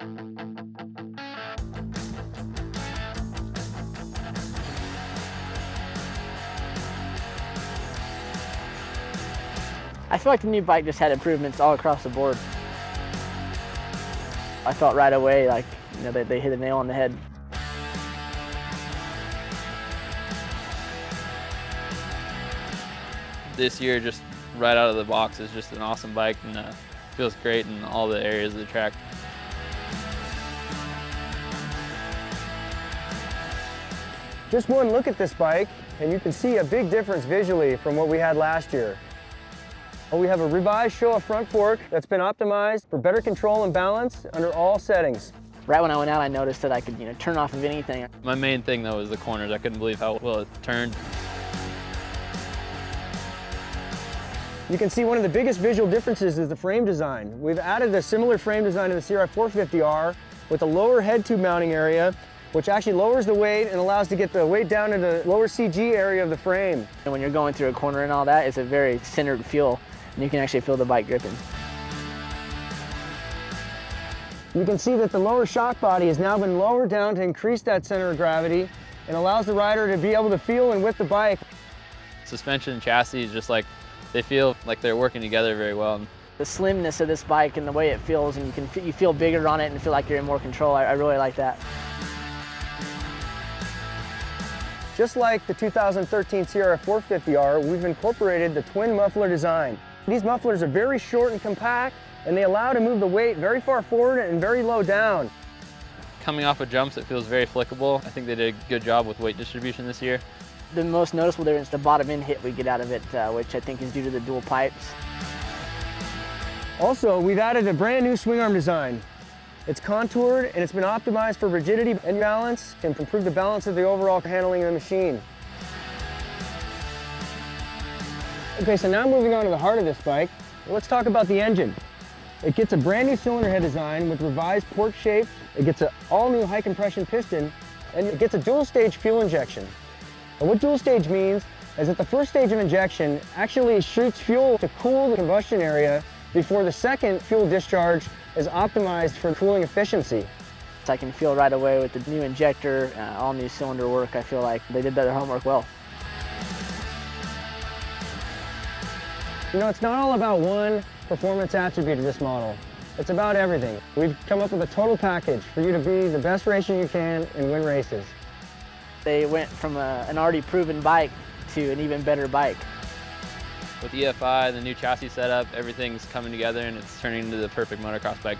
I feel like the new bike just had improvements all across the board. I felt right away like, they hit a nail on the head. This year, just right out of the box, is just an awesome bike and feels great in all the areas of the track. Just one look at this bike and you can see a big difference visually from what we had last year. We have a revised Showa front fork that's been optimized for better control and balance under all settings. Right when I went out, I noticed that I could turn off of anything. My main thing though was the corners. I couldn't believe how well it turned. You can see one of the biggest visual differences is the frame design. We've added a similar frame design to the CRF 450R with a lower head tube mounting area, which actually lowers the weight and allows to get the weight down into the lower CG area of the frame. And when you're going through a corner and all that, it's a very centered feel, and you can actually feel the bike gripping. You can see that the lower shock body has now been lowered down to increase that center of gravity and allows the rider to be able to feel and whip the bike. Suspension and chassis is just like, they feel like they're working together very well. The slimness of this bike and the way it feels, and you feel bigger on it and feel like you're in more control. I really like that. Just like the 2013 CRF 450R, we've incorporated the twin muffler design. These mufflers are very short and compact, and they allow to move the weight very far forward and very low down. Coming off of jumps, it feels very flickable. I think they did a good job with weight distribution this year. The most noticeable difference is the bottom end hit we get out of it, which I think is due to the dual pipes. Also, we've added a brand new swing arm design. It's contoured and it's been optimized for rigidity and balance and improve the balance of the overall handling of the machine. Okay, so now moving on to the heart of this bike, let's talk about the engine. It gets a brand new cylinder head design with revised port shape. It gets an all-new high compression piston, and it gets a dual stage fuel injection. And what dual stage means is that the first stage of injection actually shoots fuel to cool the combustion area before the second fuel discharge is optimized for cooling efficiency. So I can feel right away with the new injector, all new cylinder work, I feel like they did their homework well. It's not all about one performance attribute of this model. It's about everything. We've come up with a total package for you to be the best racer you can and win races. They went from an already proven bike to an even better bike. With EFI, the new chassis setup, everything's coming together and it's turning into the perfect motocross bike.